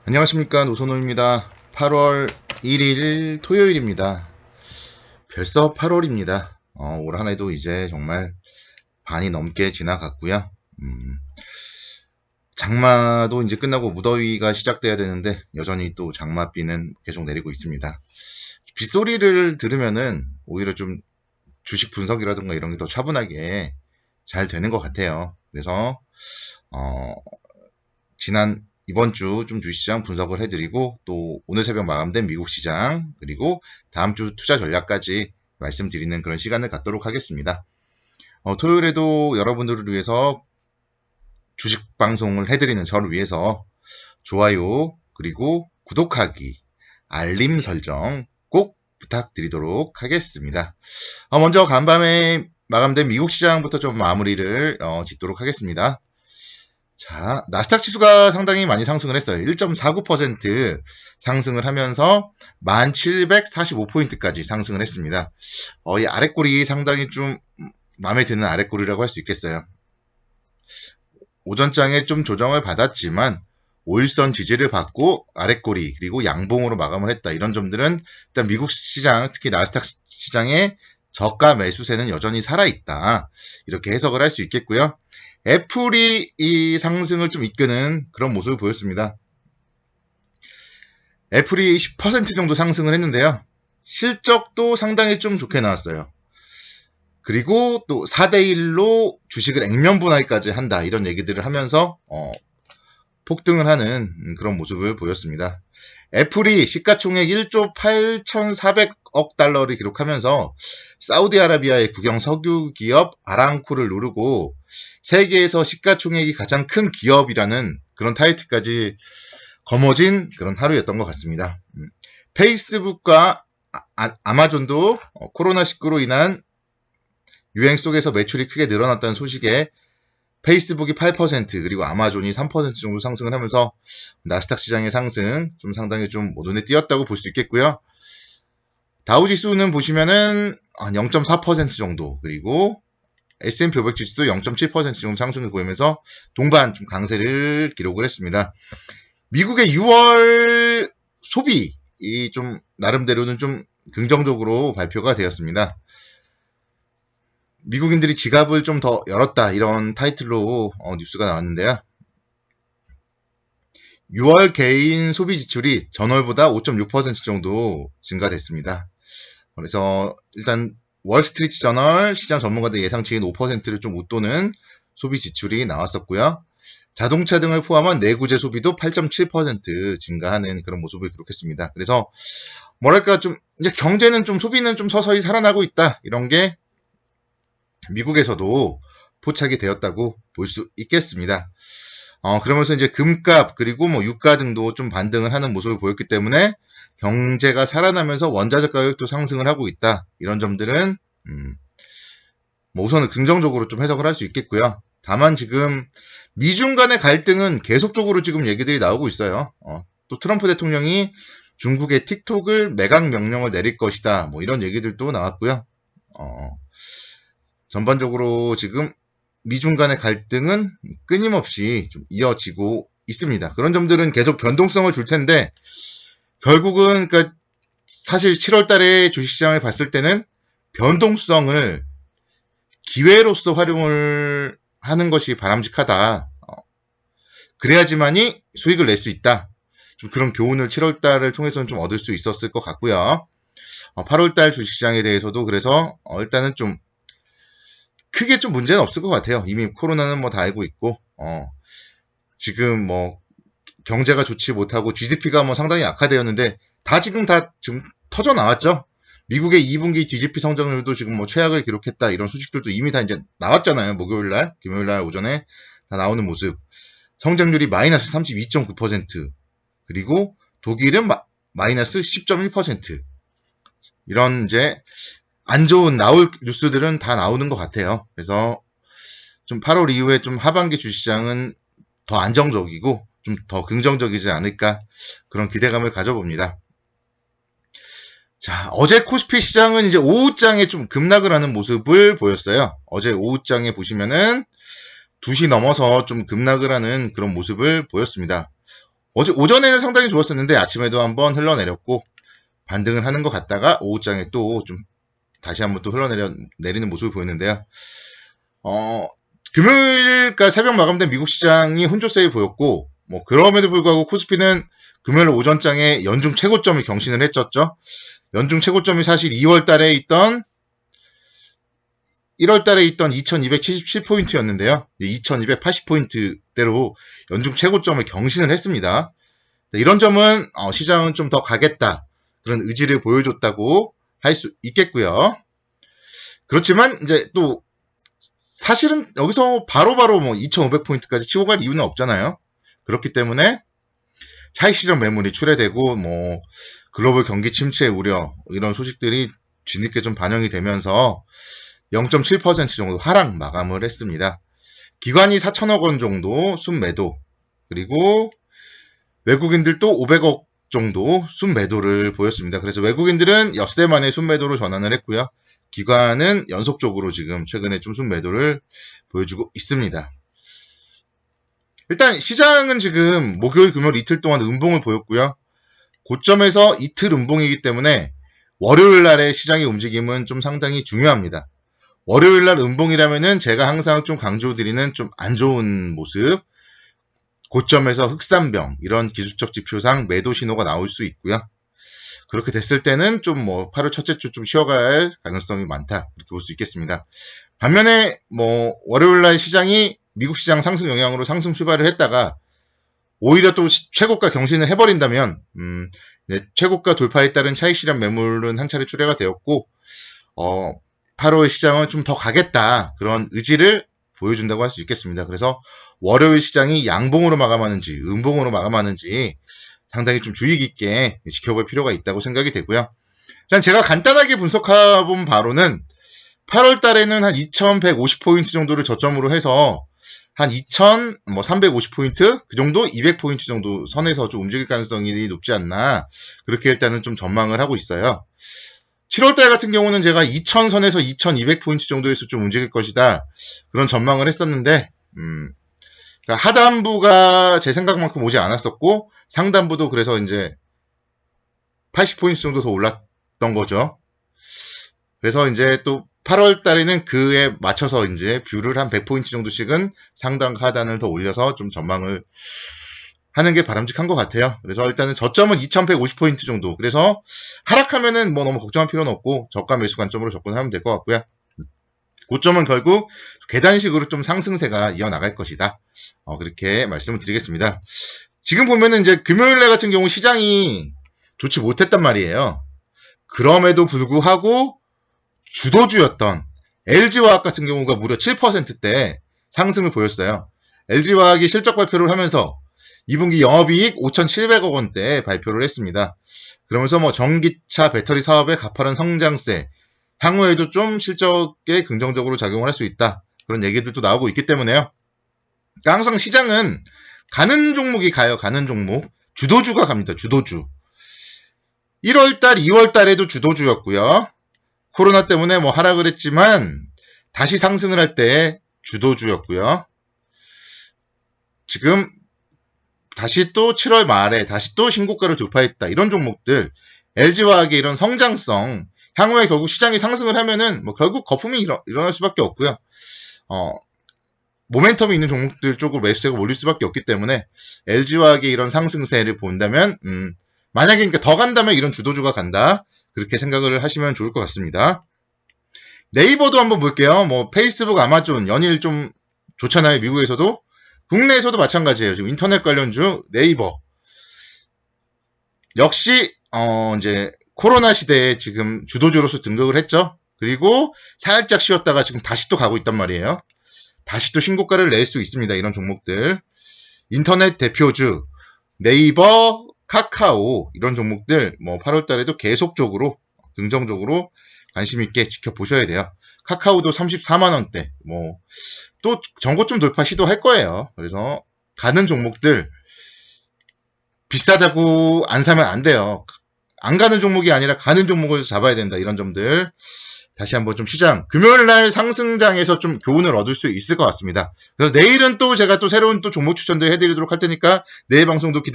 안녕하십니까, 노선호입니다. 8월 1일 토요일입니다. 벌써 8월입니다. 올 한 해도 이제 정말 반이 넘게 지나갔고요. 장마도 이제 끝나고 무더위가 시작돼야 되는데 여전히 또 장마비는 계속 내리고 있습니다. 빗소리를 들으면은 오히려 좀 주식 분석이라든가 이런 게 더 차분하게 잘 되는 것 같아요. 그래서 이번 주 좀 주식시장 분석을 해드리고, 또 오늘 새벽 마감된 미국 시장, 그리고 다음 주 투자 전략까지 말씀드리는 그런 시간을 갖도록 하겠습니다. 토요일에도 여러분들을 위해서 주식 방송을 해드리는 저를 위해서 좋아요, 그리고 구독하기, 알림 설정 꼭 부탁드리도록 하겠습니다. 먼저 간밤에 마감된 미국 시장부터 좀 마무리를 짓도록 하겠습니다. 자, 나스닥 지수가 상당히 많이 상승을 했어요. 1.49% 상승을 하면서 1745포인트까지 상승을 했습니다. 이 아랫골이 상당히 좀 마음에 드는 아랫골이라고 할 수 있겠어요. 오전장에 좀 조정을 받았지만 5일선 지지를 받고 아랫골이 그리고 양봉으로 마감을 했다. 이런 점들은 일단 미국 시장, 특히 나스닥 시장의 저가 매수세는 여전히 살아있다. 이렇게 해석을 할 수 있겠고요. 애플이 이 상승을 좀 이끄는 그런 모습을 보였습니다. 애플이 10% 정도 상승을 했는데요. 실적도 상당히 좀 좋게 나왔어요. 그리고 또 4대1로 주식을 액면 분할까지 한다. 이런 얘기들을 하면서 폭등을 하는 그런 모습을 보였습니다. 애플이 시가총액 1조 8,400억 달러를 기록하면서 사우디아라비아의 국영 석유 기업 아람코를 누르고 세계에서 시가총액이 가장 큰 기업이라는 그런 타이틀까지 거머쥔 그런 하루였던 것 같습니다. 페이스북과 아마존도 코로나19로 인한 유행 속에서 매출이 크게 늘어났다는 소식에 페이스북이 8% 그리고 아마존이 3% 정도 상승을 하면서 나스닥 시장의 상승 좀 상당히 좀 눈에 띄었다고 볼 수 있겠고요. 다우지수는 보시면은 0.4% 정도, 그리고 S&P 500 지수도 0.7% 정도 상승을 보이면서 동반 좀 강세를 기록을 했습니다. 미국의 6월 소비 좀 나름대로는 좀 긍정적으로 발표가 되었습니다. 미국인들이 지갑을 좀 더 열었다, 이런 타이틀로 뉴스가 나왔는데요. 6월 개인 소비 지출이 전월보다 5.6% 정도 증가됐습니다. 그래서 일단 월스트리트 저널 시장 전문가들 예상치인 5%를 좀 웃도는 소비 지출이 나왔었고요. 자동차 등을 포함한 내구재 소비도 8.7% 증가하는 그런 모습을 기록했습니다. 그래서 뭐랄까 좀 이제 경제는 좀 소비는 좀 서서히 살아나고 있다, 이런 게 미국에서도 포착이 되었다고 볼 수 있겠습니다. 그러면서 이제 금값 그리고 뭐 유가 등도 좀 반등을 하는 모습을 보였기 때문에 경제가 살아나면서 원자재 가격도 상승을 하고 있다. 이런 점들은 뭐 우선은 긍정적으로 좀 해석을 할 수 있겠고요. 다만 지금 미중 간의 갈등은 계속적으로 지금 얘기들이 나오고 있어요. 또 트럼프 대통령이 중국의 틱톡을 매각 명령을 내릴 것이다, 뭐 이런 얘기들도 나왔고요. 전반적으로 지금 미중 간의 갈등은 끊임없이 좀 이어지고 있습니다. 그런 점들은 계속 변동성을 줄 텐데, 결국은 그러니까 사실 7월 달에 주식시장을 봤을 때는 변동성을 기회로서 활용을 하는 것이 바람직하다. 그래야지만이 수익을 낼 수 있다. 좀 그런 교훈을 7월 달을 통해서는 좀 얻을 수 있었을 것 같고요. 8월 달 주식시장에 대해서도 그래서 일단은 좀 크게 좀 문제는 없을 것 같아요. 이미 코로나는 뭐 다 알고 있고, 지금 뭐 경제가 좋지 못하고 GDP가 뭐 상당히 악화되었는데 지금 터져 나왔죠. 미국의 2분기 GDP 성장률도 지금 뭐 최악을 기록했다, 이런 소식들도 이미 다 이제 나왔잖아요. 목요일날, 금요일날 오전에 다 나오는 모습. 성장률이 마이너스 32.9%, 그리고 독일은 마이너스 10.1%. 이런 이제 안 좋은 나올 뉴스들은 다 나오는 것 같아요. 그래서 좀 8월 이후에 좀 하반기 주시장은 더 안정적이고 좀 더 긍정적이지 않을까, 그런 기대감을 가져봅니다. 자, 어제 코스피 시장은 이제 오후장에 좀 급락을 하는 모습을 보였어요. 어제 오후장에 보시면은 2시 넘어서 좀 급락을 하는 그런 모습을 보였습니다. 오전에는 상당히 좋았었는데 아침에도 한번 흘러내렸고 반등을 하는 것 같다가 오후장에 또 좀 다시 한번 또 흘러내리는 모습을 보였는데요. 금요일, 그러니까 새벽 마감된 미국 시장이 혼조세일 보였고, 뭐, 그럼에도 불구하고 코스피는 금요일 오전장에 연중 최고점을 경신을 했었죠. 연중 최고점이 사실 1월 달에 있던 2277포인트였는데요. 2280포인트대로 연중 최고점을 경신을 했습니다. 이런 점은 시장은 좀 더 가겠다. 그런 의지를 보여줬다고 할 수 있겠고요. 그렇지만 이제 또 사실은 여기서 바로바로 뭐 2500포인트까지 치고 갈 이유는 없잖아요. 그렇기 때문에 차익 실현 매물이 출회되고 뭐 글로벌 경기 침체 우려 이런 소식들이 뒤늦게 좀 반영이 되면서 0.7% 정도 하락 마감을 했습니다. 기관이 4천억 원 정도 순매도, 그리고 외국인들도 500억 정도 순매도를 보였습니다. 그래서 외국인들은 엿새 만에 순매도로 전환을 했고요. 기관은 연속적으로 지금 최근에 좀 순매도를 보여주고 있습니다. 일단 시장은 지금 목요일, 금요일 이틀 동안 음봉을 보였고요. 고점에서 이틀 음봉이기 때문에 월요일 날의 시장의 움직임은 좀 상당히 중요합니다. 월요일 날 음봉이라면은 제가 항상 좀 강조드리는 좀 안 좋은 모습, 고점에서 흑산병, 이런 기술적 지표상 매도 신호가 나올 수 있고요. 그렇게 됐을 때는 좀 뭐 8월 첫째 주 좀 쉬어가야 할 가능성이 많다, 이렇게 볼 수 있겠습니다. 반면에 뭐 월요일 날 시장이 미국 시장 상승 영향으로 상승 출발을 했다가 오히려 또 최고가 경신을 해버린다면 최고가 돌파에 따른 차익 실현 매물은 한 차례 출회가 되었고 8월 시장은 좀 더 가겠다, 그런 의지를 보여준다고 할 수 있겠습니다. 그래서 월요일 시장이 양봉으로 마감하는지 음봉으로 마감하는지 상당히 좀 주의 깊게 지켜볼 필요가 있다고 생각이 되고요. 일단 제가 간단하게 분석해본 바로는 8월 달에는 한 2150포인트 정도를 저점으로 해서 한 2350포인트 그 정도, 200포인트 정도 선에서 좀 움직일 가능성이 높지 않나, 그렇게 일단은 좀 전망을 하고 있어요. 7월달 같은 경우는 제가 2000선에서 2200포인트 정도에서 좀 움직일 것이다, 그런 전망을 했었는데 그러니까 하단부가 제 생각만큼 오지 않았었고 상단부도 그래서 이제 80포인트 정도 더 올랐던 거죠. 그래서 이제 또 8월 달에는 그에 맞춰서 이제 뷰를 한 100포인트 정도씩은 상단 하단을 더 올려서 좀 전망을 하는 게 바람직한 것 같아요. 그래서 일단은 저점은 2150포인트 정도. 그래서 하락하면은 뭐 너무 걱정할 필요는 없고 저가 매수 관점으로 접근을 하면 될 것 같고요. 고점은 결국 계단식으로 좀 상승세가 이어나갈 것이다, 그렇게 말씀을 드리겠습니다. 지금 보면은 이제 금요일날 같은 경우 시장이 좋지 못했단 말이에요. 그럼에도 불구하고 주도주였던 LG화학 같은 경우가 무려 7%대 상승을 보였어요. LG화학이 실적 발표를 하면서 2분기 영업이익 5,700억 원대 발표를 했습니다. 그러면서 뭐 전기차 배터리 사업의 가파른 성장세, 향후에도 좀 실적에 긍정적으로 작용을 할 수 있다, 그런 얘기들도 나오고 있기 때문에요. 그러니까 항상 시장은 가는 종목이 가요. 가는 종목. 주도주가 갑니다. 주도주. 1월달, 2월달에도 주도주였고요. 코로나 때문에 뭐 하락을 했지만 다시 상승을 할 때 주도주였고요. 지금 다시 또 7월 말에 다시 또 신고가를 돌파했다, 이런 종목들, LG화학의 이런 성장성, 향후에 결국 시장이 상승을 하면은 뭐 결국 거품이 일어날 수밖에 없고요. 모멘텀이 있는 종목들 쪽으로 매수세가 몰릴 수밖에 없기 때문에 LG화학의 이런 상승세를 본다면 만약에 그러니까 더 간다면 이런 주도주가 간다, 그렇게 생각을 하시면 좋을 것 같습니다. 네이버도 한번 볼게요. 뭐 페이스북, 아마존 연일 좀 좋잖아요. 미국에서도, 국내에서도 마찬가지예요. 지금 인터넷 관련주 네이버 역시 이제 코로나 시대에 지금 주도주로서 등극을 했죠. 그리고 살짝 쉬었다가 지금 다시 또 가고 있단 말이에요. 다시 또 신고가를 낼 수 있습니다. 이런 종목들. 인터넷 대표주 네이버, 카카오, 이런 종목들 뭐 8월 달에도 계속적으로 긍정적으로 관심 있게 지켜보셔야 돼요. 카카오도 34만 원대, 뭐 또 전고점 돌파 시도할 거예요. 그래서 가는 종목들 비싸다고 안 사면 안 돼요. 안 가는 종목이 아니라 가는 종목을 잡아야 된다, 이런 점들 다시 한번 좀 시장 금요일날 상승장에서 좀 교훈을 얻을 수 있을 것 같습니다. 그래서 내일은 또 제가 또 새로운 또 종목 추천도 해드리도록 할 테니까 내일 방송도 기대